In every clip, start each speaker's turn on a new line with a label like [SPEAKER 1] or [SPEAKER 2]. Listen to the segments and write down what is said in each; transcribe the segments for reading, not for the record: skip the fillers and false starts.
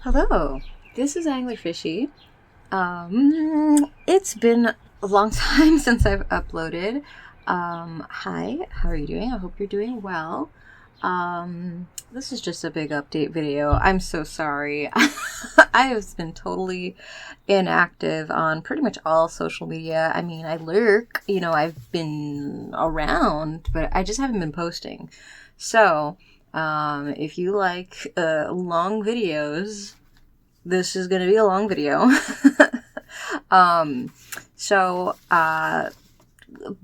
[SPEAKER 1] Hello, this is Anglerfishy. It's been a long time since I've uploaded. Hi, how are you doing? I hope you're doing well. This is just a big update video. I'm so sorry. I have been totally inactive on pretty much all social media. I mean, I lurk, I've been around, but I just haven't been posting. So, if you like long videos, this is going to be a long video. So,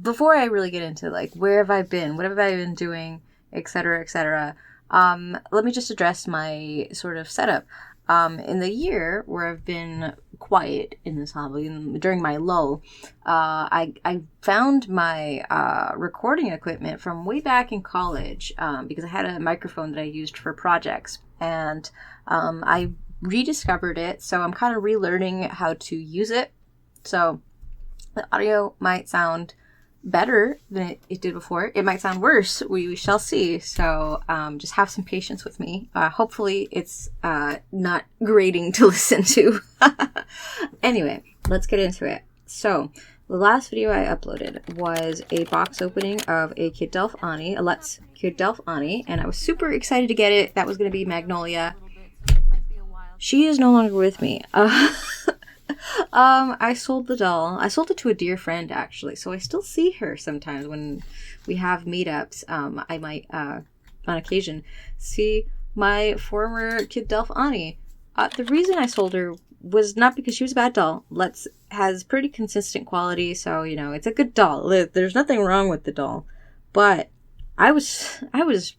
[SPEAKER 1] before I really get into like where have I been, what have I been doing, etc., etc., let me just address my sort of setup. In the year where I've been quiet in this hobby, during my lull, I found my recording equipment from way back in college, because I had a microphone that I used for projects, and I rediscovered it, so I'm kind of relearning how to use it. So the audio might sound better than it did before. It might sound worse. We shall see. So just have some patience with me. Hopefully it's not grating to listen to. Anyway, let's get into it. So the last video I uploaded was a box opening of a Kid Delph Ani, a Let's Kid Delph Ani, and I was super excited to get it. That was going to be Magnolia. She is no longer with me. I sold the doll. I sold it to a dear friend, actually, so I still see her sometimes when we have meetups. I might, on occasion, see my former Kid Delph Ani. The reason I sold her was not because she was a bad doll. Let's has pretty consistent quality, so, it's a good doll. There's nothing wrong with the doll, but I was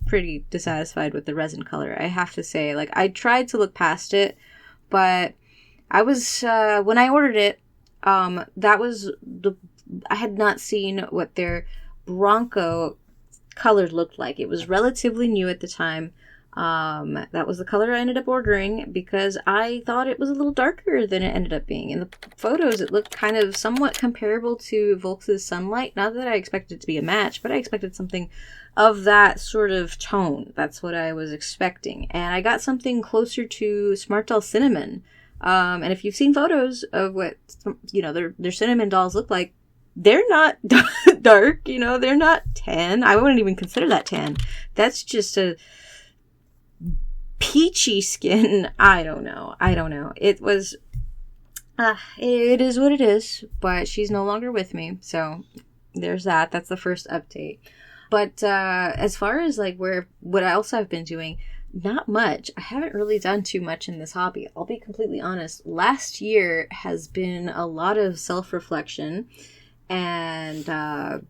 [SPEAKER 1] pretty dissatisfied with the resin color, I have to say. Like, I tried to look past it, but I was, when I ordered it, I had not seen what their Bronco color looked like. It was relatively new at the time. That was the color I ended up ordering because I thought it was a little darker than it ended up being. In the photos, it looked kind of somewhat comparable to Volks's Sunlight. Not that I expected it to be a match, but I expected something of that sort of tone. That's what I was expecting. And I got something closer to Smart Doll Cinnamon. And if you've seen photos of what, their cinnamon dolls look like, they're not dark, they're not tan. I wouldn't even consider that tan. That's just a peachy skin. I don't know. It was, it is what it is, but she's no longer with me. So there's that. That's the first update. But, as far as like what else I've been doing, not much. I haven't really done too much in this hobby. I'll be completely honest. Last year has been a lot of self-reflection and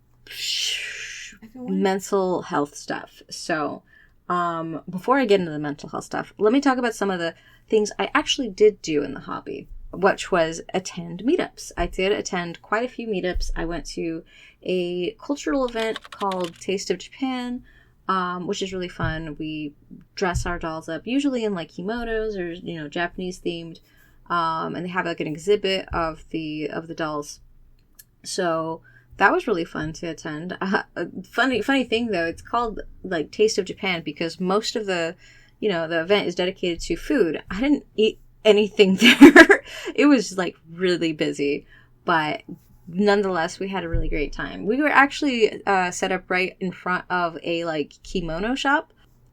[SPEAKER 1] mental health stuff. So, before I get into the mental health stuff, let me talk about some of the things I actually did do in the hobby, which was attend meetups. I did attend quite a few meetups. I went to a cultural event called Taste of Japan, which is really fun. We dress our dolls up, usually in like kimonos or, Japanese themed. And they have like an exhibit of the dolls. So that was really fun to attend. Funny thing though, it's called like Taste of Japan because most of the event is dedicated to food. I didn't eat anything there. It was like really busy, but nonetheless, we had a really great time. We were actually set up right in front of a like kimono shop,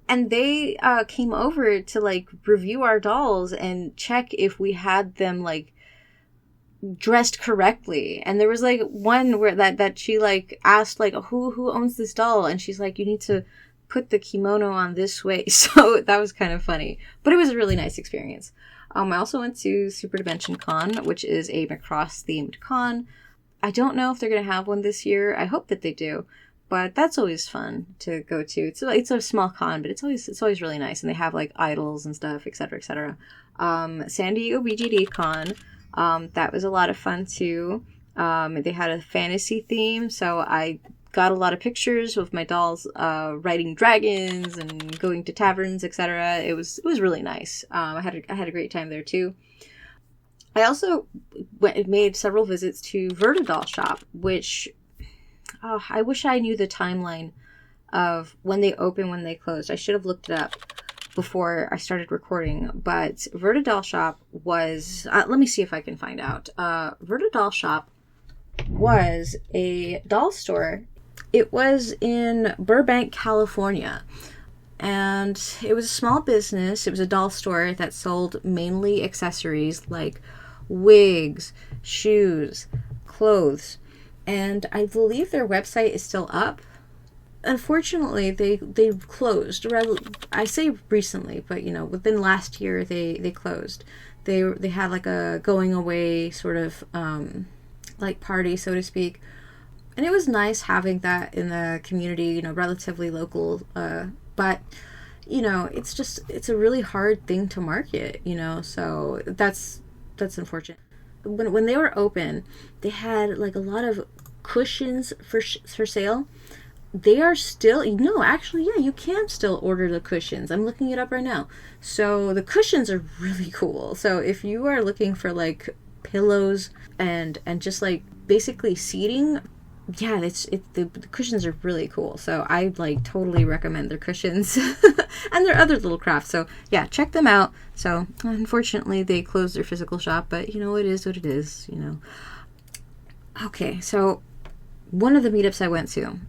[SPEAKER 1] and they came over to like review our dolls and check if we had them like dressed correctly. And there was like one where that she like asked like who owns this doll, and she's like, you need to put the kimono on this way. So that was kind of funny, but it was a really nice experience. I also went to Super Dimension Con, which is a Macross themed con. I don't know if they're going to have one this year. I hope that they do, but that's always fun to go to. It's a small con, but it's always really nice, and they have like idols and stuff, etc., etc. San Diego BGD Con, that was a lot of fun too. They had a fantasy theme, so I got a lot of pictures of my dolls riding dragons and going to taverns, etc. It was really nice. I had a great time there too. I also made several visits to Vertidoll Shop, which I wish I knew the timeline of when they open, when they closed. I should have looked it up. before I started recording, but Verta Doll Shop was, let me see if I can find out. Verta Doll Shop was a doll store. It was in Burbank, California. And it was a small business. It was a doll store that sold mainly accessories like wigs, shoes, clothes. And I believe their website is still up. Unfortunately, they closed. I say recently, but within last year they closed. They had like a going away sort of like party, so to speak. And it was nice having that in the community, relatively local. But, it's a really hard thing to market, so that's unfortunate. When they were open, they had like a lot of cushions for sale. They are still, actually, yeah, you can still order the cushions. I'm looking it up right now. So the cushions are really cool. So if you are looking for like pillows and just like basically seating, yeah, the cushions are really cool. So I like totally recommend their cushions and their other little crafts. So yeah, check them out. So unfortunately they closed their physical shop, but it is what it is, Okay, so one of the meetups I went to,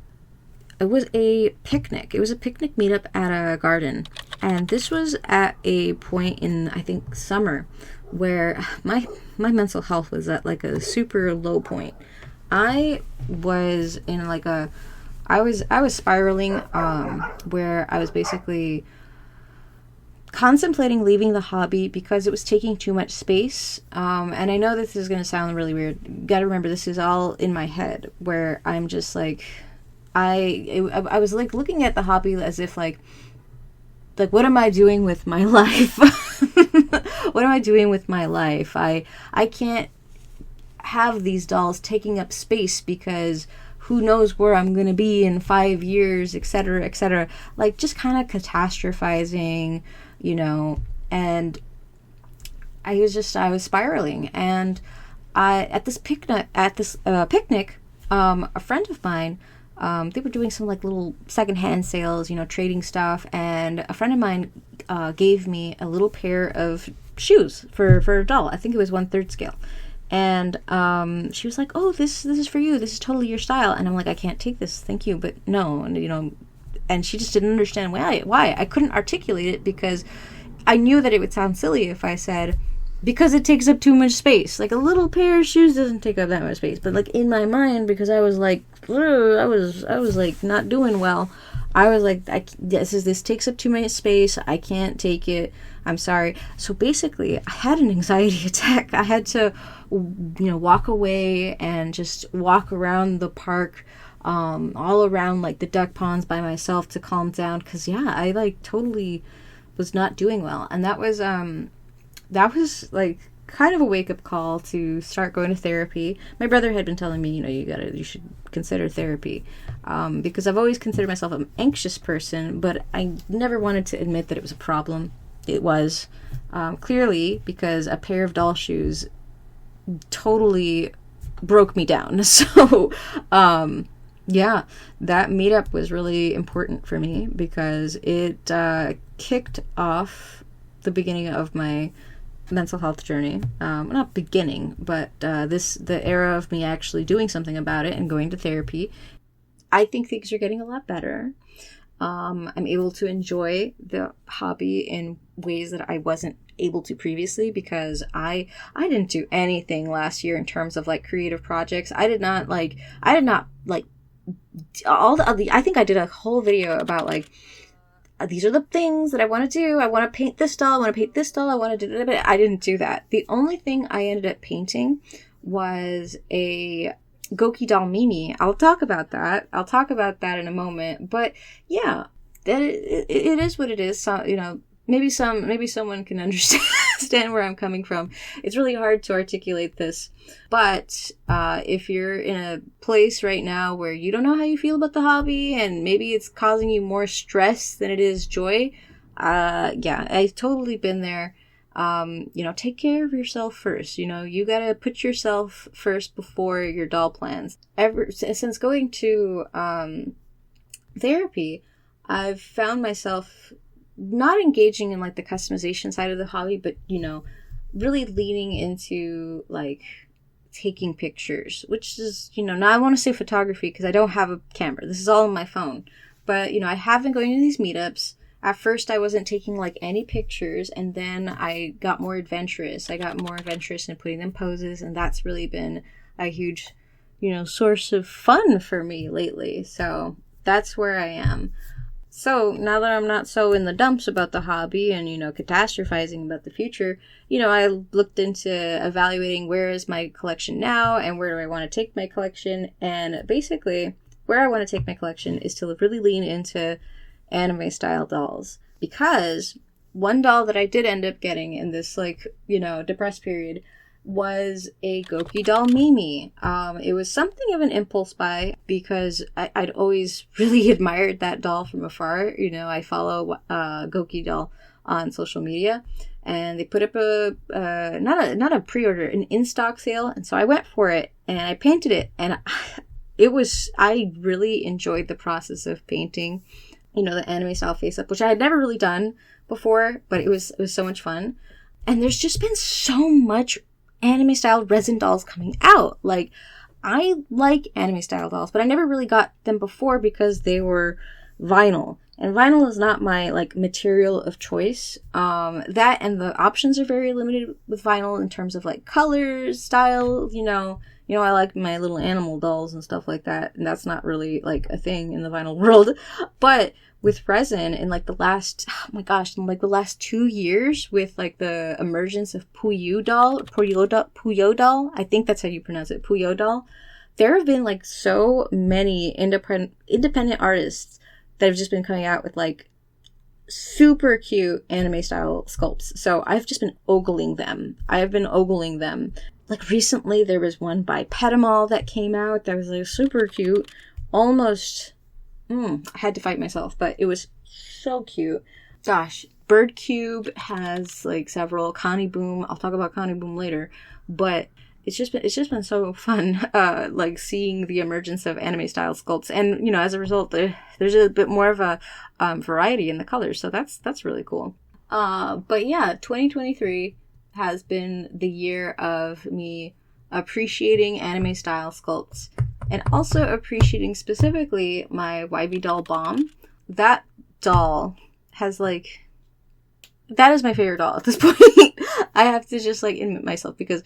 [SPEAKER 1] it was a picnic. It was a picnic meetup at a garden. And this was at a point in, I think, summer where my mental health was at like a super low point. I was in like I was spiraling where I was basically contemplating leaving the hobby because it was taking too much space. And I know this is going to sound really weird. You gotta remember, this is all in my head where I'm just like, I was like looking at the hobby as if like what am I doing with my life? What am I doing with my life? I can't have these dolls taking up space because who knows where I'm going to be in 5 years, etc., etc. Like just kind of catastrophizing, and I was spiraling. And at this picnic, a friend of mine, they were doing some like little secondhand sales, trading stuff, and a friend of mine gave me a little pair of shoes for a doll. I think it was 1/3 scale. And she was like, "Oh, this is for you. This is totally your style." And I'm like, "I can't take this, thank you, but no." And and she just didn't understand why. I couldn't articulate it because I knew that it would sound silly if I said, because it takes up too much space. Like a little pair of shoes doesn't take up that much space. But like in my mind, because I was like, I was like not doing well. I was like, this takes up too much space. I can't take it. I'm sorry. So basically, I had an anxiety attack. I had to, walk away and just walk around the park, all around like the duck ponds by myself to calm down. Cause yeah, I like totally was not doing well. And that was like kind of a wake up call to start going to therapy. My brother had been telling me, you should consider therapy, because I've always considered myself an anxious person, but I never wanted to admit that it was a problem. It was, clearly, because a pair of doll shoes totally broke me down. So, yeah, that meetup was really important for me because it kicked off the beginning of my mental health journey. Not beginning, but the era of me actually doing something about it and going to therapy. I think things are getting a lot better. I'm able to enjoy the hobby in ways that I wasn't able to previously because I didn't do anything last year in terms of like creative projects. I did not like all the, I think I did a whole video about like, these are the things that I want to do. I want to paint this doll. I want to paint this doll. I want to do it. I didn't do that. The only thing I ended up painting was a Goki doll Mimi. I'll talk about that in a moment. But yeah, that it is what it is. So, maybe someone can understand where I'm coming from. It's really hard to articulate this. But if you're in a place right now where you don't know how you feel about the hobby and maybe it's causing you more stress than it is joy, yeah, I've totally been there. Take care of yourself first. You gotta put yourself first before your doll plans. Since going to therapy, I've found myself not engaging in like the customization side of the hobby, but really leaning into like taking pictures, which is, now I want to say photography because I don't have a camera. This is all on my phone. But, I have been going to these meetups. At first, I wasn't taking like any pictures, and then I got more adventurous. I got more adventurous in putting them poses, and that's really been a huge, source of fun for me lately. So that's where I am. So now that I'm not so in the dumps about the hobby and, catastrophizing about the future, I looked into evaluating where is my collection now and where do I want to take my collection. And basically, where I want to take my collection is to really lean into anime style dolls. Because one doll that I did end up getting in this, depressed period was a Goki doll Mimi. It was something of an impulse buy because I'd always really admired that doll from afar. I follow Goki doll on social media, and they put up not a pre-order, an in-stock sale, and so I went for it and I painted it, and I really enjoyed the process of painting, the anime style face up, which I had never really done before, but it was so much fun. And there's just been so much anime style resin dolls coming out. Like, I like anime style dolls, but I never really got them before because they were vinyl, and vinyl is not my material of choice. That and the options are very limited with vinyl in terms of colors, style. I like my little animal dolls and stuff like that, and that's not really a thing in the vinyl world. But with resin in the last 2 years, with the emergence of Puyo doll, I think that's how you pronounce it, Puyo doll, there have been so many independent artists that have just been coming out with super cute anime style sculpts. So I've just been ogling them. Recently there was one by Petamal that came out that was super cute. Almost I had to fight myself, but it was so cute. Gosh, Bird Cube has several. Connie Boom, I'll talk about Connie Boom later, but it's just been so fun seeing the emergence of anime style sculpts, and as a result there's a bit more of a variety in the colors, so that's really cool. But yeah, 2023 has been the year of me appreciating anime style sculpts, and also appreciating specifically my YB doll Bomb. That doll has that is my favorite doll at this point. I have to just admit myself, because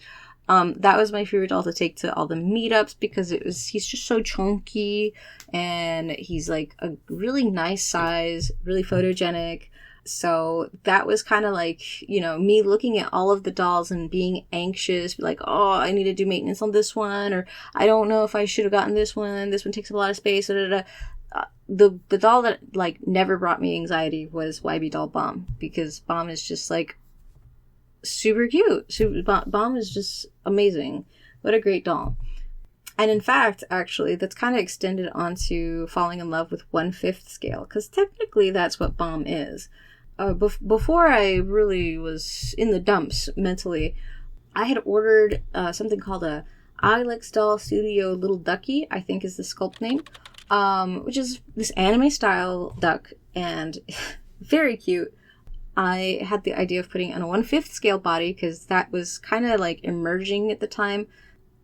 [SPEAKER 1] that was my favorite doll to take to all the meetups, because he's just so chunky, and he's a really nice size, really photogenic. So that was kind of me looking at all of the dolls and being anxious, oh, I need to do maintenance on this one, or I don't know if I should have gotten this one takes up a lot of space, The doll that never brought me anxiety was YB doll Bomb, because Bomb is just super cute. Bomb is just amazing. What a great doll. And in fact, actually, that's kind of extended onto falling in love with 1/5 scale, because technically that's what Bomb is. Before I really was in the dumps mentally, I had ordered something called a Ilex Doll Studio Little Ducky, I think is the sculpt name, which is this anime style duck, and very cute. I had the idea of putting on a 1/5 scale body, because that was kind of emerging at the time.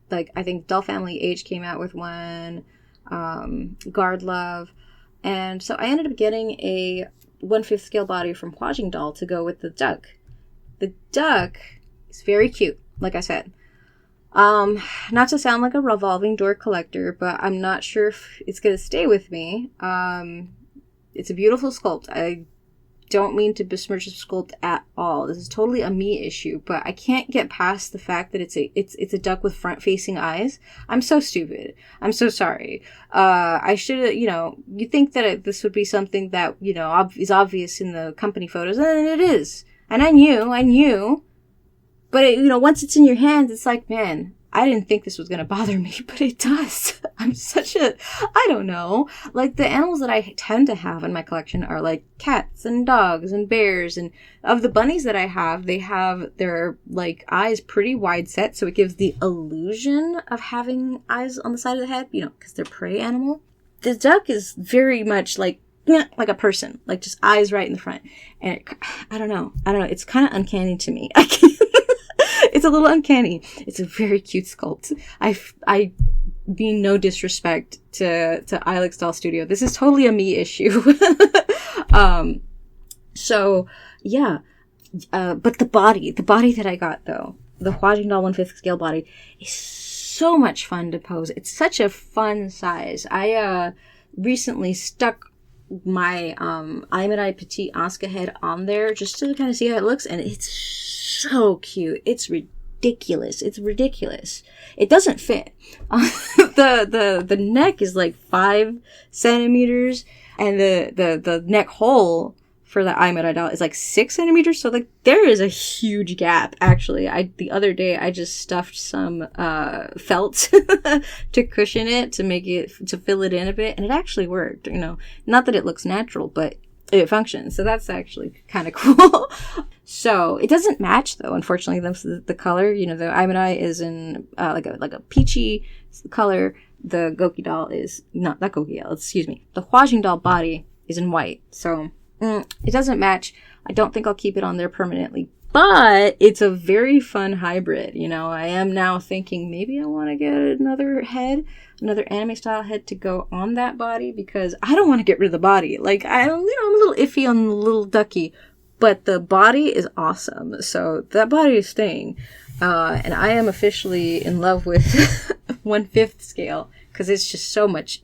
[SPEAKER 1] I think Doll Family H came out with one, Guard Love, and so I ended up getting a 1/5 scale body from Huajing Doll to go with the duck. The duck is very cute, like I said. Not to sound like a revolving door collector, but I'm not sure if it's going to stay with me. It's a beautiful sculpt. I don't mean to besmirch the sculpt at all. This is totally a me issue, but I can't get past the fact that it's a duck with front-facing eyes. I'm so stupid. I'm so sorry. I should, you think that this would be something that, is obvious in the company photos, and it is. And I knew. But, once it's in your hands, it's man, I didn't think this was going to bother me, but it does. I'm I don't know. The animals that I tend to have in my collection are cats and dogs and bears. And of the bunnies that I have, they have their eyes pretty wide set. So it gives the illusion of having eyes on the side of the head, because they're prey animal. The duck is very much like a person, like just eyes right in the front. And I don't know. It's kind of uncanny to me. It's a little uncanny. It's a very cute sculpt. I mean no disrespect to Ilex Doll Studio. This is totally a me issue. So yeah. But the body that I got though, the Huajing Doll 1/5 scale body is so much fun to pose. It's such a fun size. I recently stuck my Imedai Petite Asuka head on there just to kind of see how it looks, and it's so cute. It's ridiculous. It doesn't fit. The neck is like 5 centimeters, and the neck hole for the Imedai doll is like 6 centimeters. So like there is a huge gap. Actually, the other day I just stuffed some felt to cushion it, to fill it in a bit, and it actually worked. You know, not that it looks natural, but it functions. So that's actually kind of cool. So it doesn't match though, unfortunately. The color, you know, the Imedai is in like a peachy color. The Goki doll is not Goki doll. Excuse me. The Huajing doll body is in white. So it doesn't match. I don't think I'll keep it on there permanently, but it's a very fun hybrid. You know, I am now thinking maybe I want to get another anime style head to go on that body, because I don't want to get rid of the body. Like, I'm a little iffy on the little ducky, but the body is awesome. So that body is staying. And I am officially in love with 1/5 scale, because it's just so much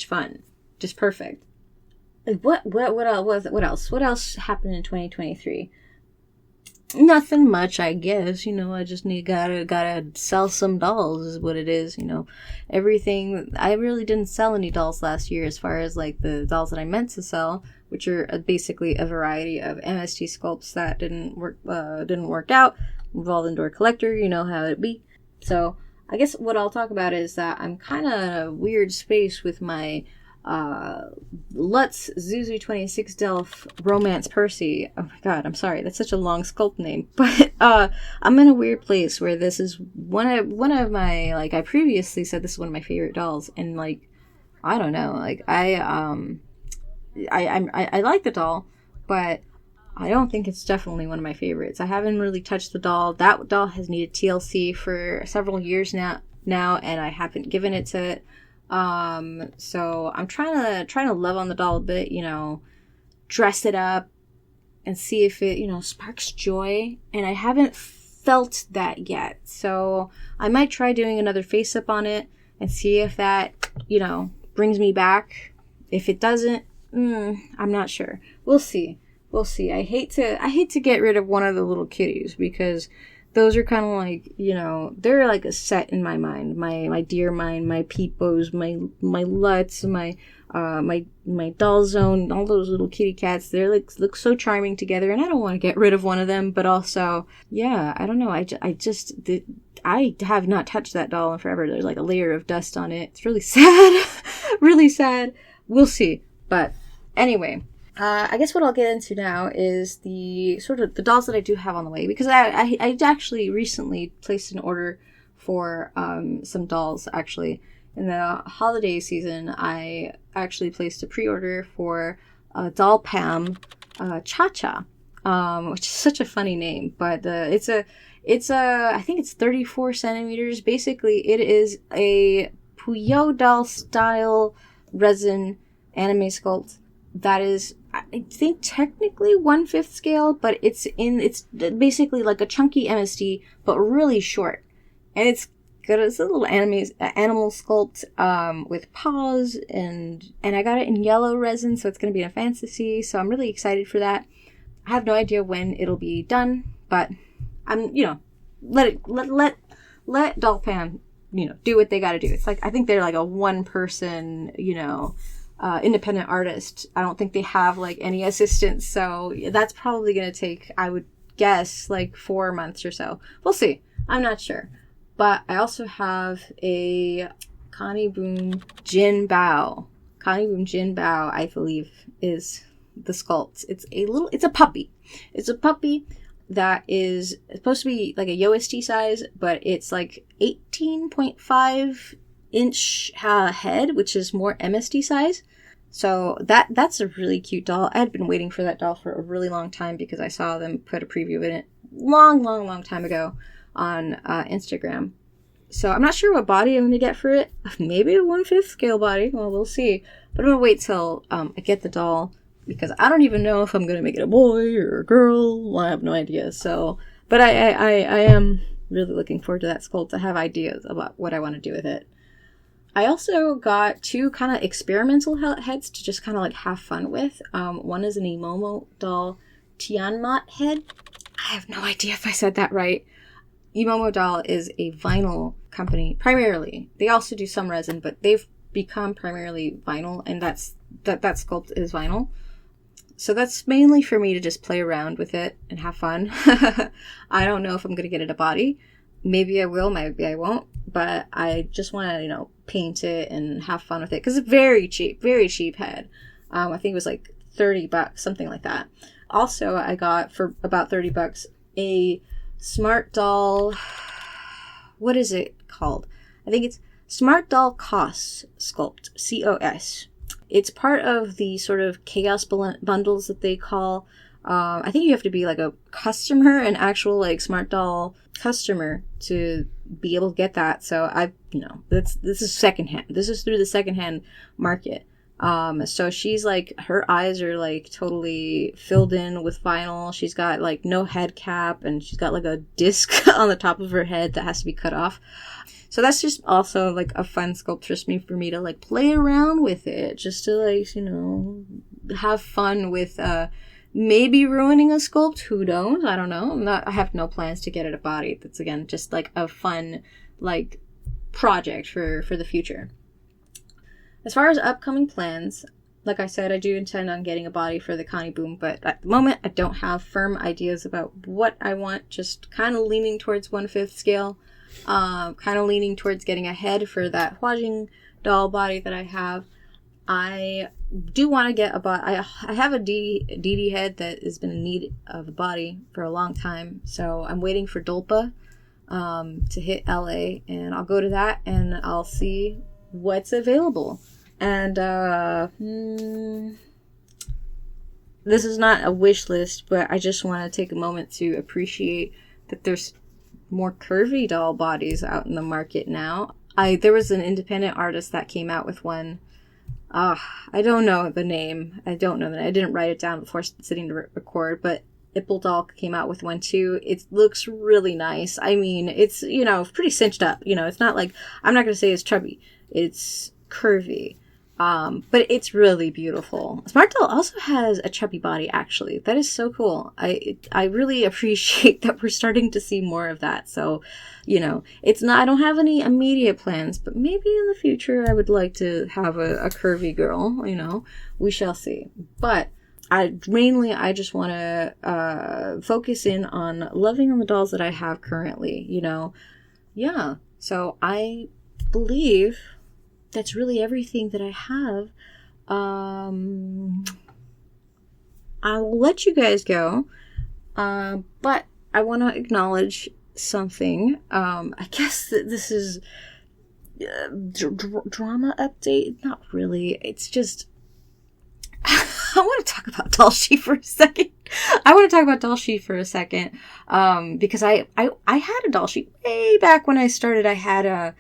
[SPEAKER 1] fun. Just perfect. What else happened in 2023? Nothing much, I guess. You know, I just gotta sell some dolls is what it is. You know, everything. I really didn't sell any dolls last year, as far as like the dolls that I meant to sell, which are basically a variety of MST sculpts that didn't work out. Involved indoor collector, you know how it be. So I guess what I'll talk about is that I'm kind of in a weird space with my Lutz Zuzu 26 Delph Romance Percy. Oh my god, I'm sorry, that's such a long sculpt name. But I'm in a weird place where this is one of my, like, I previously said this is one of my favorite dolls, and like, I don't know, like I like the doll, but I don't think it's definitely one of my favorites. I haven't really touched the doll. That doll has needed TLC for several years now, and I haven't given it to it. So I'm trying to love on the doll a bit, you know, dress it up and see if it, you know, sparks joy. And I haven't felt that yet. So I might try doing another face up on it and see if that, you know, brings me back. If it doesn't, I'm not sure. We'll see. I hate to get rid of one of the little kitties, because those are kind of like, you know, they're like a set in my mind. My dear mind, my peepos, my Lutz, my doll zone, all those little kitty cats. They're like, look so charming together, and I don't want to get rid of one of them. But also, yeah, I don't know. I have not touched that doll in forever. There's like a layer of dust on it. It's really sad. Really sad. We'll see. But anyway, I guess what I'll get into now is the sort of the dolls that I do have on the way, because I actually recently placed an order for some dolls. Actually, in the holiday season, I actually placed a pre-order for Doll Pam Cha-Cha, which is such a funny name, but it's a I think it's 34 centimeters. Basically, it is a Puyo doll style resin anime sculpt that is, I think, technically 1/5 scale, but it's basically like a chunky MSD, but really short. And it's got a little animal sculpt with paws, and I got it in yellow resin, so it's going to be in a fantasy. So I'm really excited for that. I have no idea when it'll be done, but I'm, you know, let Doll Pan, you know, do what they got to do. It's like, I think they're like a one person, you know, independent artist. I don't think they have like any assistants, so that's probably going to take, I would guess, like 4 months or so. We'll see. I'm not sure. But I also have a Connie Boom Jin Bao. Connie Boom Jin Bao, I believe, is the sculpt. It's a puppy. It's a puppy that is supposed to be like a UST size, but it's like 18.5 inch head, which is more MSD size. So that's a really cute doll. I had been waiting for that doll for a really long time because I saw them put a preview of it long time ago on Instagram. So I'm not sure what body I'm going to get for it. Maybe a 1/5 scale body. Well, we'll see. But I'm going to wait till I get the doll because I don't even know if I'm going to make it a boy or a girl. I have no idea. So, but I am really looking forward to that sculpt. I have ideas about what I want to do with it. I also got 2 kind of experimental heads to just kind of like have fun with. One is an Emomo doll Tianmat head. I have no idea if I said that right. Emomo doll is a vinyl company primarily. They also do some resin, but they've become primarily vinyl, and that sculpt is vinyl. So that's mainly for me to just play around with it and have fun. I don't know if I'm going to get it a body. Maybe I will, maybe I won't. But I just want to, paint it and have fun with it. Because it's very cheap head. I think it was like $30, something like that. Also, I got for about $30 a Smart Doll. What is it called? I think it's Smart Doll COS sculpt. COS. It's part of the sort of chaos bundles that they call. I think you have to be like a customer, an actual like Smart Doll customer to be able to get that. So this is secondhand. This is through the secondhand market. So she's like, her eyes are like totally filled in with vinyl. She's got like no head cap, and she's got like a disc on the top of her head that has to be cut off. So that's just also like a fun sculpt for me to like play around with it, just to like, have fun with, maybe ruining a sculpt. Who knows? I don't know. I have no plans to get it a body. That's again, just like a fun, like project for the future. As far as upcoming plans, like I said, I do intend on getting a body for the Connie Boom, but at the moment I don't have firm ideas about what I want, just kind of leaning towards 1/5 scale, kind of leaning towards getting a head for that Huajing doll body that I have. I do want to get a body. I have a DD head that has been in need of a body for a long time, so I'm waiting for Dolpa to hit LA, and I'll go to that and I'll see what's available. And this is not a wish list, but I just want to take a moment to appreciate that there's more curvy doll bodies out in the market now. There was an independent artist that came out with one. I don't know the name. I didn't write it down before sitting to record, but Ipple Doll came out with one too. It looks really nice. I mean, it's, pretty cinched up. It's not like, I'm not going to say it's chubby. It's curvy. But it's really beautiful. Smart Doll also has a chubby body, actually. That is so cool. I really appreciate that we're starting to see more of that. So, it's not, I don't have any immediate plans, but maybe in the future I would like to have a curvy girl, we shall see. But I just want to, focus in on loving on the dolls that I have currently, Yeah. So I believe that's really everything that I have. I'll let you guys go. But I want to acknowledge something. I guess that this is drama update. Not really. It's just I want to talk about Dalshi for a second. Because I had a Dalshi way back when I started. I had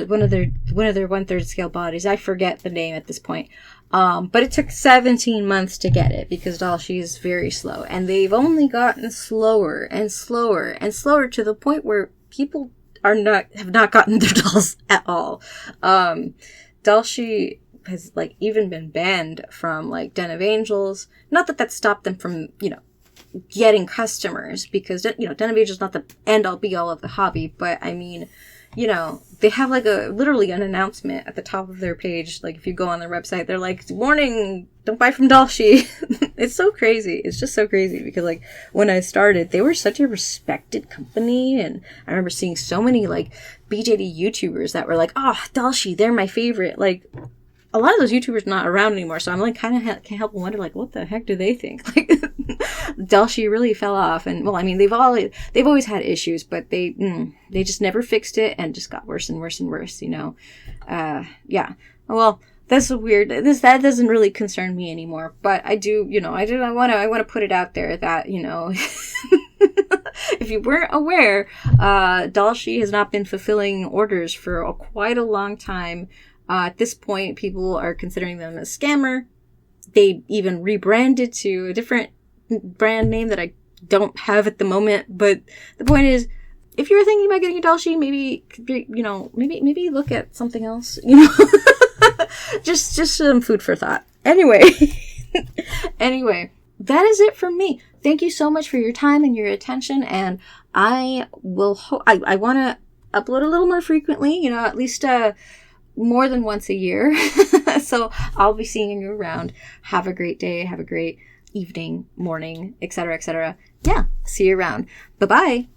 [SPEAKER 1] one of their 1/3 scale bodies. I forget the name at this point. But it took 17 months to get it because Dalshi is very slow, and they've only gotten slower and slower and slower to the point where people have not gotten their dolls at all. Dalshi has like even been banned from like Den of Angels. Not that stopped them from, getting customers, because, Den of Angels is not the end all be all of the hobby, but I mean, they have like literally an announcement at the top of their page. Like if you go on their website, they're like, warning, don't buy from Dalshi. It's so crazy. It's just so crazy because like when I started, they were such a respected company. And I remember seeing so many like BJD YouTubers that were like, Dalshi, they're my favorite. Like a lot of those YouTubers are not around anymore. So I'm like kind of can't help but wonder like, what the heck do they think? Like Dalshi really fell off. And well, I mean, they've always had issues, but they just never fixed it and just got worse and worse and worse, Yeah. Well, That's weird. That doesn't really concern me anymore. But I do, I want to put it out there that, if you weren't aware, Dalshi has not been fulfilling orders for quite a long time. At this point, people are considering them a scammer. They even rebranded to a different brand name that I don't have at the moment. But the point is, if you're thinking about getting a Dalshi, maybe look at something else, just some food for thought. Anyway, that is it from me. Thank you so much for your time and your attention. And I will, I want to upload a little more frequently, at least, more than once a year. So I'll be seeing you around. Have a great day. Have a great evening, morning, etc., etc. Yeah. See you around. Bye-bye.